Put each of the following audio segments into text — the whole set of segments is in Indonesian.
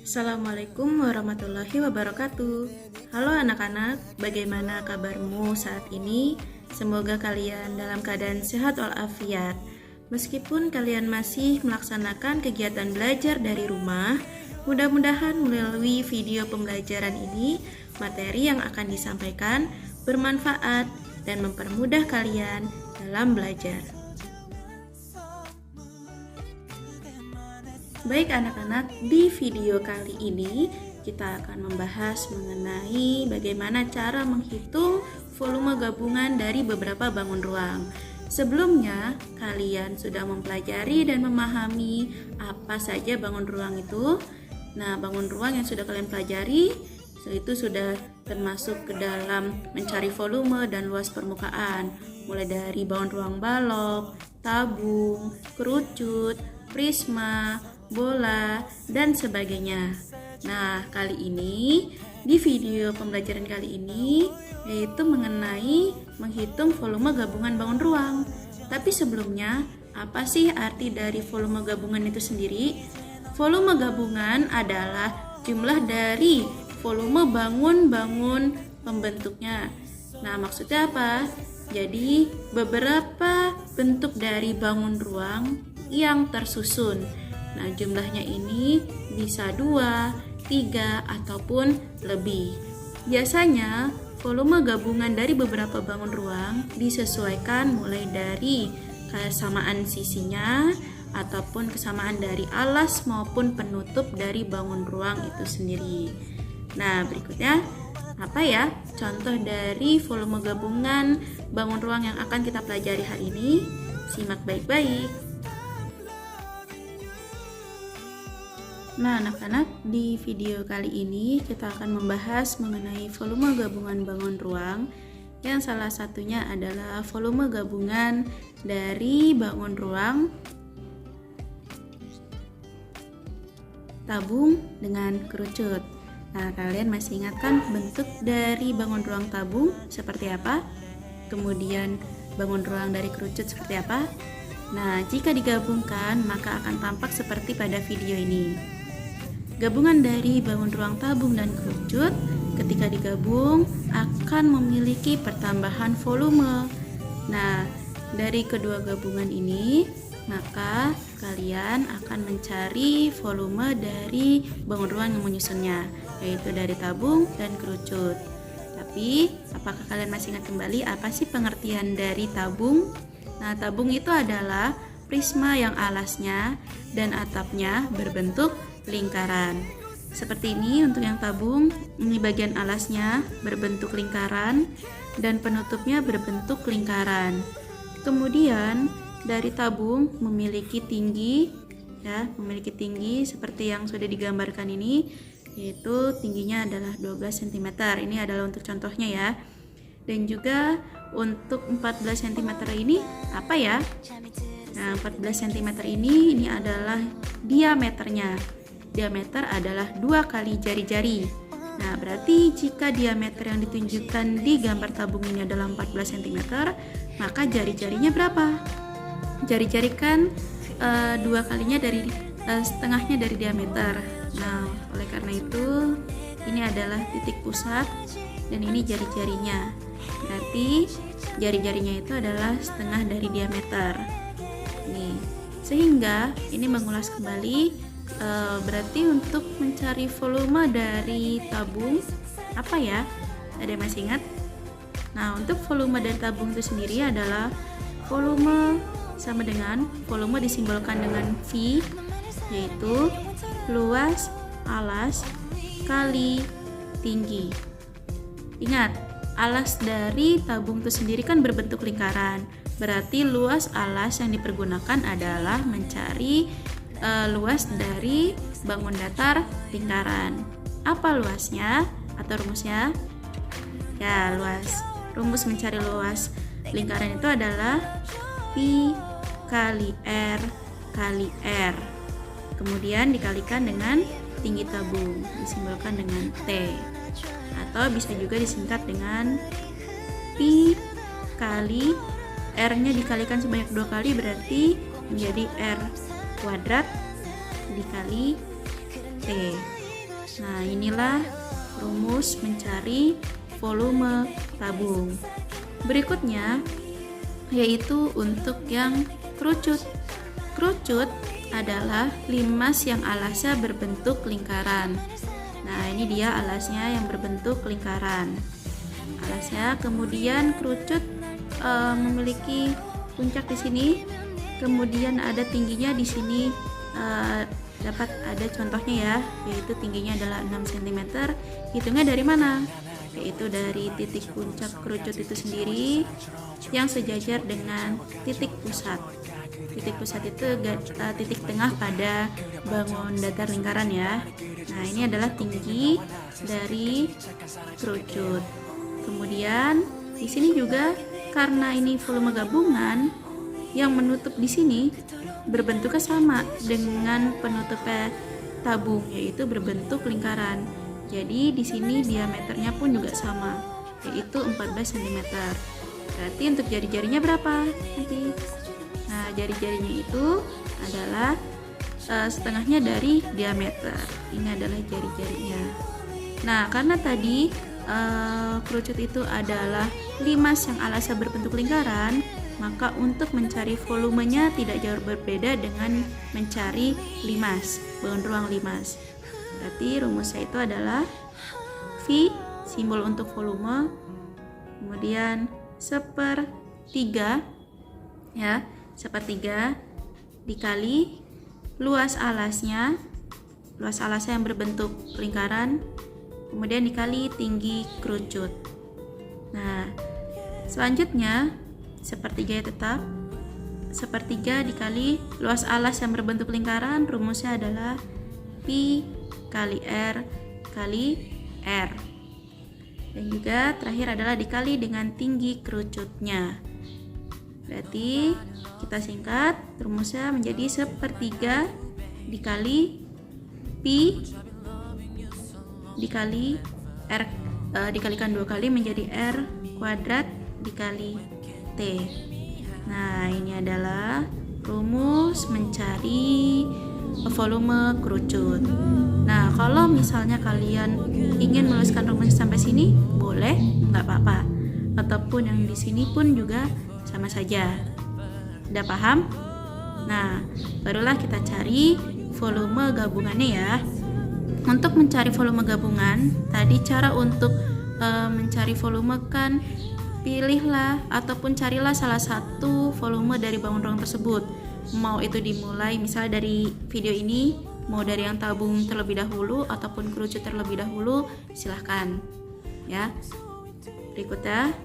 Assalamualaikum warahmatullahi wabarakatuh. Halo anak-anak, bagaimana kabarmu saat ini? Semoga kalian dalam keadaan sehat walafiat. Meskipun kalian masih melaksanakan kegiatan belajar dari rumah, mudah-mudahan melalui video pembelajaran ini, materi yang akan disampaikan bermanfaat dan mempermudah kalian dalam belajar. Baik anak-anak, di video kali ini kita akan membahas mengenai bagaimana cara menghitung volume gabungan dari beberapa bangun ruang. Sebelumnya, kalian sudah mempelajari dan memahami apa saja bangun ruang itu. Nah, bangun ruang yang sudah kalian pelajari itu sudah termasuk ke dalam mencari volume dan luas permukaan, mulai dari bangun ruang balok, tabung, kerucut, prisma, bola, dan sebagainya. Nah, kali ini di video pembelajaran kali ini yaitu mengenai menghitung volume gabungan bangun ruang. Tapi sebelumnya, apa sih arti dari volume gabungan itu sendiri? Volume gabungan adalah jumlah dari volume bangun-bangun pembentuknya. Nah, maksudnya apa? Jadi, beberapa bentuk dari bangun ruang yang tersusun. Nah, jumlahnya ini bisa 2, 3, ataupun lebih. Biasanya, volume gabungan dari beberapa bangun ruang disesuaikan mulai dari kesamaan sisinya ataupun kesamaan dari alas maupun penutup dari bangun ruang itu sendiri. Nah, berikutnya apa ya contoh dari volume gabungan bangun ruang yang akan kita pelajari hari ini? Simak baik-baik. Nah, anak-anak, di video kali ini kita akan membahas mengenai volume gabungan bangun ruang yang salah satunya adalah volume gabungan dari bangun ruang tabung dengan kerucut. Nah, kalian masih ingat kan bentuk dari bangun ruang tabung seperti apa? Kemudian bangun ruang dari kerucut seperti apa? Nah, jika digabungkan maka akan tampak seperti pada video ini. Gabungan dari bangun ruang tabung dan kerucut ketika digabung akan memiliki pertambahan volume. Nah, dari kedua gabungan ini maka kalian akan mencari volume dari bangun ruang yang menyusunnya, yaitu dari tabung dan kerucut. Tapi, apakah kalian masih ingat kembali apa sih pengertian dari tabung? Nah, tabung itu adalah prisma yang alasnya dan atapnya berbentuk lingkaran. Seperti ini untuk yang tabung, ini bagian alasnya berbentuk lingkaran dan penutupnya berbentuk lingkaran. Kemudian dari tabung memiliki tinggi seperti yang sudah digambarkan ini, yaitu tingginya adalah 12 cm. Ini adalah untuk contohnya ya. Dan juga untuk 14 cm ini apa ya? Nah, 14 cm ini adalah diameternya. Diameter adalah 2 kali jari-jari. Nah, berarti jika diameter yang ditunjukkan di gambar tabung ini adalah 14 cm, maka jari-jarinya berapa? Jari-jari kan 2 kalinya dari setengahnya dari diameter. Nah, oleh karena itu ini adalah titik pusat dan ini jari-jarinya. Berarti jari-jarinya itu adalah setengah dari diameter. Nih, sehingga ini mengulas kembali. Berarti untuk mencari volume dari tabung apa ya? Ada yang masih ingat? Nah, untuk volume dari tabung itu sendiri adalah volume sama dengan volume disimbolkan dengan V, yaitu luas alas kali tinggi. Ingat, alas dari tabung itu sendiri kan berbentuk lingkaran. Berarti luas alas yang dipergunakan adalah mencari luas dari bangun datar lingkaran. Apa luasnya atau rumusnya? Ya, rumus mencari luas lingkaran itu adalah Pi kali R kali R. Kemudian dikalikan dengan tinggi tabung, disimbolkan dengan T. Atau bisa juga disingkat dengan Pi kali R-nya dikalikan sebanyak 2 kali berarti menjadi R kuadrat dikali T. Nah, inilah rumus mencari volume tabung. Berikutnya yaitu untuk yang kerucut. Kerucut adalah limas yang alasnya berbentuk lingkaran. Nah, ini dia alasnya yang berbentuk lingkaran. Alasnya, kemudian kerucut memiliki puncak di sini, kemudian ada tingginya di sini. Dapat ada contohnya ya, yaitu tingginya adalah 6 cm. Hitungnya dari mana? Yaitu dari titik puncak kerucut itu sendiri yang sejajar dengan titik pusat. Titik pusat itu titik tengah pada bangun datar lingkaran ya. Nah, ini adalah tinggi dari kerucut. Kemudian di sini juga karena ini volume gabungan, yang menutup di sini berbentuknya sama dengan penutupnya tabung, yaitu berbentuk lingkaran. Jadi di sini diameternya pun juga sama, yaitu 14 cm. Berarti untuk jari-jarinya berapa nanti? Nah, jari-jarinya itu adalah setengahnya dari diameter. Ini adalah jari-jarinya. Nah, karena tadi kerucut itu adalah limas yang alasnya berbentuk lingkaran, maka untuk mencari volumenya tidak jauh berbeda dengan mencari limas, bangun ruang limas. Berarti rumusnya itu adalah V, simbol untuk volume, kemudian 1/3 ya, 1/3 dikali luas alasnya yang berbentuk lingkaran, kemudian dikali tinggi kerucut. Nah, selanjutnya 1/3 tetap, 1/3 dikali luas alas yang berbentuk lingkaran, rumusnya adalah Pi kali R kali R. Dan juga terakhir adalah dikali dengan tinggi kerucutnya. Berarti kita singkat, rumusnya menjadi 1/3 dikali Pi dikali R, dikalikan 2 kali menjadi R kuadrat dikali T. Nah, ini adalah rumus mencari volume kerucut. Nah, kalau misalnya kalian ingin menuliskan rumus sampai sini, boleh, nggak apa-apa. Ataupun yang di sini pun juga sama saja. Udah paham? Nah, barulah kita cari volume gabungannya ya. Untuk mencari volume gabungan, tadi cara untuk mencari volume kan pilihlah ataupun carilah salah satu volume dari bangun ruang tersebut. Mau itu dimulai misalnya dari video ini, mau dari yang tabung terlebih dahulu ataupun kerucut terlebih dahulu, silahkan ya. Berikutnya,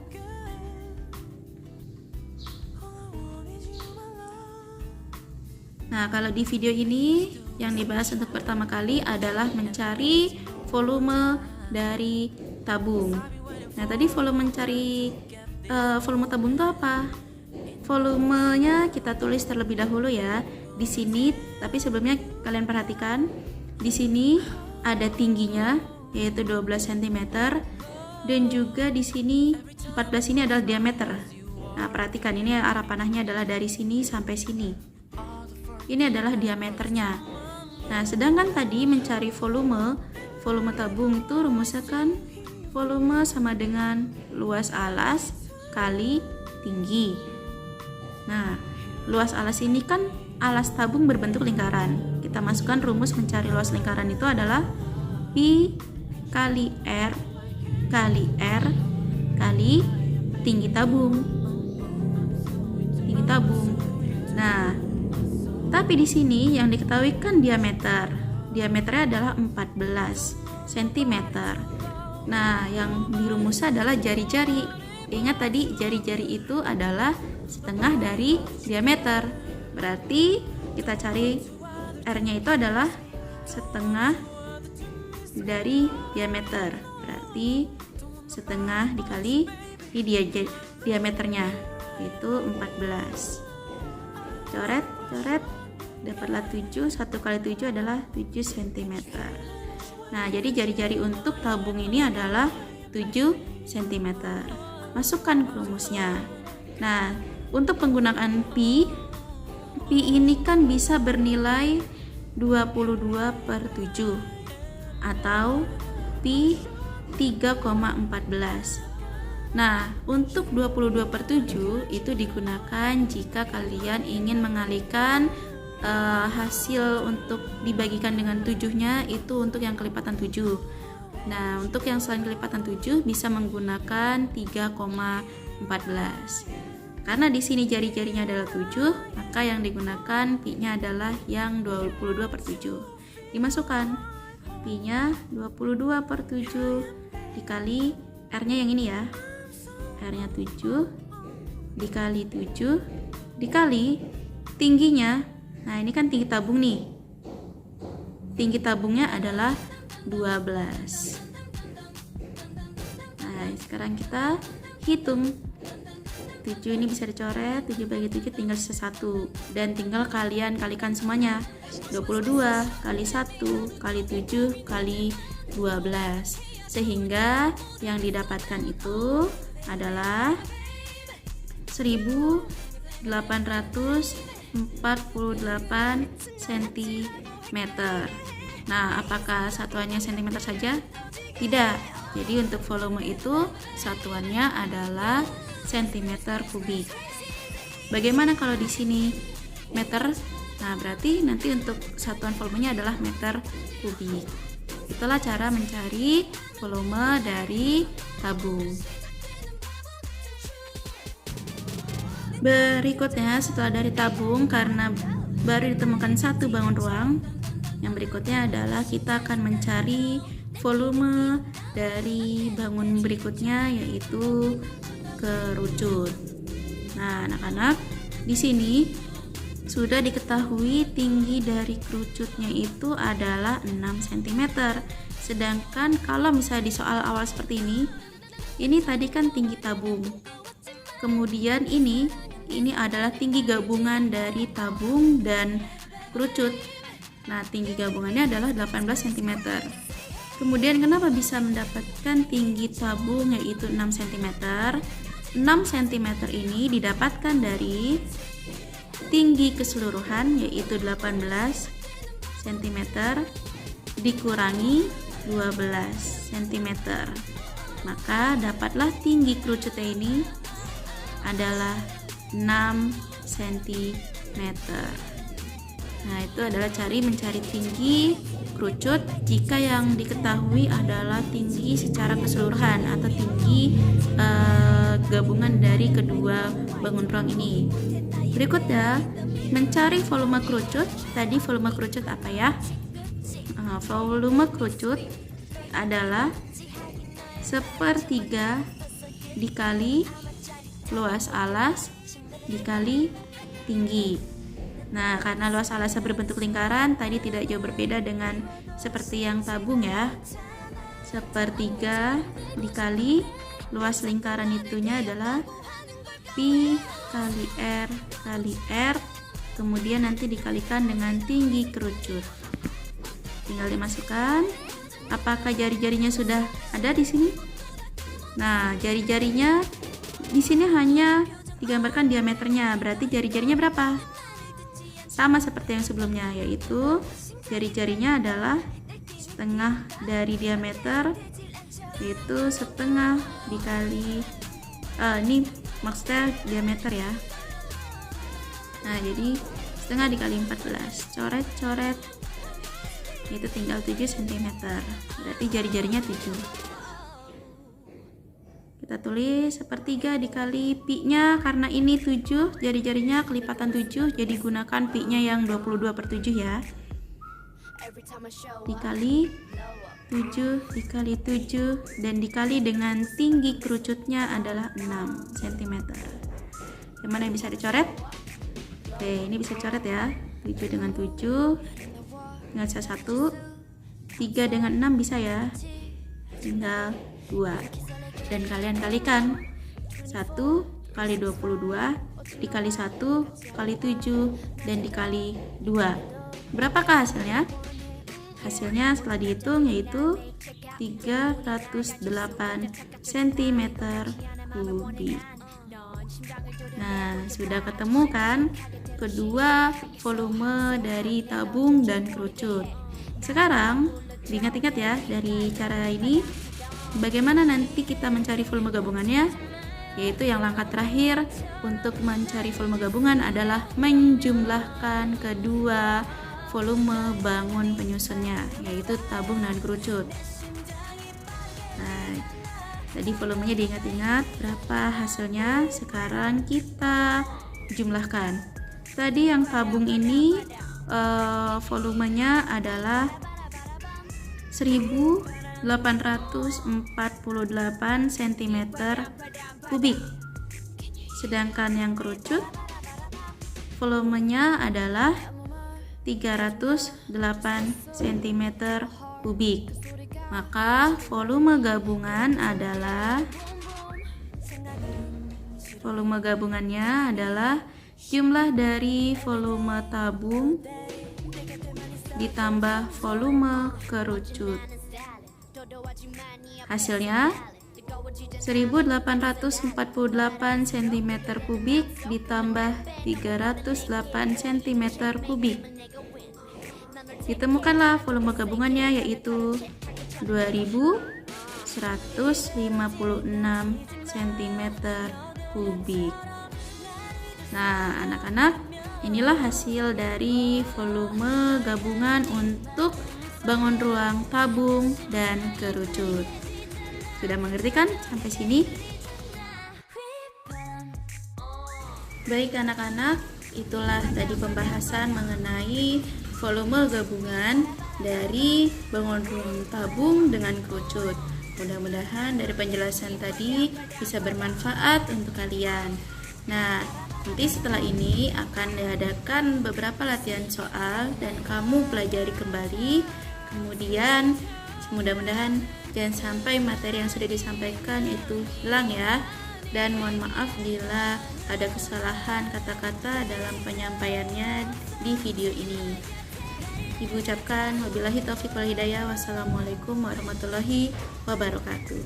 nah, kalau di video ini yang dibahas untuk pertama kali adalah mencari volume dari tabung. Nah, tadi volume volume tabung itu apa? Volumenya kita tulis terlebih dahulu ya di sini, tapi sebelumnya kalian perhatikan di sini ada tingginya yaitu 12 cm dan juga di sini 14 ini adalah diameter. Nah, perhatikan ini arah panahnya adalah dari sini sampai sini. Ini adalah diameternya. Nah, sedangkan tadi mencari volume tabung itu rumusnya kan volume sama dengan luas alas kali tinggi. Nah, luas alas ini kan alas tabung berbentuk lingkaran. Kita masukkan rumus mencari luas lingkaran itu adalah Pi kali R kali R kali tinggi tabung. Tinggi tabung. Nah, tapi di sini yang diketahui kan diameter. Diameternya adalah 14 cm. Nah, yang dirumusnya adalah jari-jari. Ingat tadi jari-jari itu adalah setengah dari diameter. Berarti kita cari R-nya itu adalah setengah dari diameter. Berarti setengah dikali di diameternya, yaitu 14. Coret, dapatlah 7, 1 kali 7 adalah 7 cm. Nah, jadi jari-jari untuk tabung ini adalah 7 cm. Masukkan ke rumusnya. Nah, untuk penggunaan Pi ini kan bisa bernilai 22/7 atau pi 3,14. Nah, untuk 22/7 itu digunakan jika kalian ingin mengalihkan hasil untuk dibagikan dengan 7-nya itu untuk yang kelipatan 7. Nah, untuk yang selain kelipatan 7 bisa menggunakan 3,14. Karena di sini jari-jarinya adalah 7, maka yang digunakan pi-nya adalah yang 22/7. Dimasukkan pi-nya 22/7 dikali R-nya yang ini ya. R-nya 7 dikali 7 dikali tingginya. Nah, ini kan tinggi tabung nih. Tinggi tabungnya adalah 12. Nah, sekarang kita hitung. 7 ini bisa dicoret, 7 bagi 7 tinggal sisa 1. Dan tinggal kalian kalikan semuanya. 22 kali 1 kali 7 kali 12. Sehingga yang didapatkan itu adalah 1848 cm. Nah, apakah satuannya cm saja? Tidak. Jadi untuk volume itu satuannya adalah cm kubik. Bagaimana kalau di sini meter? Nah, berarti nanti untuk satuan volumenya adalah meter kubik. Itulah cara mencari volume dari tabung. Berikutnya, setelah dari tabung, karena baru ditemukan satu bangun ruang, yang berikutnya adalah kita akan mencari volume dari bangun berikutnya, yaitu kerucut. Nah, anak-anak, di sini sudah diketahui tinggi dari kerucutnya itu adalah 6 cm. Sedangkan kalau misalnya di soal awal seperti ini tadi kan tinggi tabung. Kemudian ini adalah tinggi gabungan dari tabung dan kerucut. Nah, tinggi gabungannya adalah 18 cm. Kemudian kenapa bisa mendapatkan tinggi tabung yaitu 6 cm? 6 cm ini didapatkan dari tinggi keseluruhan yaitu 18 cm dikurangi 12 cm. Maka dapatlah tinggi kerucutnya ini adalah 6 cm. Nah, itu adalah mencari tinggi kerucut jika yang diketahui adalah tinggi secara keseluruhan atau tinggi gabungan dari kedua bangun ruang ini. Berikutnya, mencari volume kerucut. Tadi volume kerucut apa ya? Volume kerucut adalah 1/3 dikali luas alas dikali tinggi. Nah, karena luas alasnya berbentuk lingkaran, tadi tidak jauh berbeda dengan seperti yang tabung ya. 1/3 dikali luas lingkaran itunya adalah pi kali R, kemudian nanti dikalikan dengan tinggi kerucut. Tinggal dimasukkan. Apakah jari-jarinya sudah ada di sini? Nah, jari-jarinya di sini hanya digambarkan diameternya, berarti jari-jarinya berapa? Sama seperti yang sebelumnya, yaitu jari-jarinya adalah setengah dari diameter, yaitu setengah dikali ini maksudnya diameter ya. Nah, jadi setengah dikali 14, coret-coret, itu tinggal 7 cm, berarti jari-jarinya 7. Kita tulis 1/3 dikali pi-nya, karena ini 7, jari-jarinya kelipatan 7, jadi gunakan pi-nya yang 22/7 ya. Dikali 7 dikali 7 dan dikali dengan tinggi kerucutnya adalah 6 cm. Yang mana yang bisa dicoret? Oke, ini bisa coret ya. 7 dengan 7 tinggal sisa 1. 3 dengan 6 bisa ya. Tinggal 2. Dan kalian kalikan 1 kali 22 dikali 1 kali 7 dan dikali 2. Berapakah hasilnya? Hasilnya setelah dihitung yaitu 308 cm kubik. Nah, sudah ketemu kan kedua volume dari tabung dan kerucut. Sekarang diingat-ingat ya, dari cara ini bagaimana nanti kita mencari volume gabungannya, yaitu yang langkah terakhir untuk mencari volume gabungan adalah menjumlahkan kedua volume bangun penyusunnya, yaitu tabung dan kerucut. Nah, tadi volumenya diingat-ingat berapa hasilnya. Sekarang kita jumlahkan. Tadi yang tabung ini volumenya adalah 1848 cm kubik. Sedangkan yang kerucut volumenya adalah 308 cm kubik. Maka volume gabungannya adalah jumlah dari volume tabung ditambah volume kerucut. Hasilnya 1848 cm kubik ditambah 308 cm kubik. Ditemukanlah volume gabungannya, yaitu 2156 cm kubik. Nah, anak-anak, inilah hasil dari volume gabungan untuk bangun ruang tabung dan kerucut. Sudah mengerti kan sampai sini? Baik anak-anak, itulah tadi pembahasan mengenai volume gabungan dari bangun ruang tabung dengan kerucut. Mudah-mudahan dari penjelasan tadi bisa bermanfaat untuk kalian. Nah, nanti setelah ini akan diadakan beberapa latihan soal dan kamu pelajari kembali. Kemudian mudah-mudahan jangan sampai materi yang sudah disampaikan itu hilang ya. Dan mohon maaf bila ada kesalahan kata-kata dalam penyampaiannya di video ini. Ibu ucapkan wabillahi taufiq wal hidayah. Wassalamualaikum warahmatullahi wabarakatuh.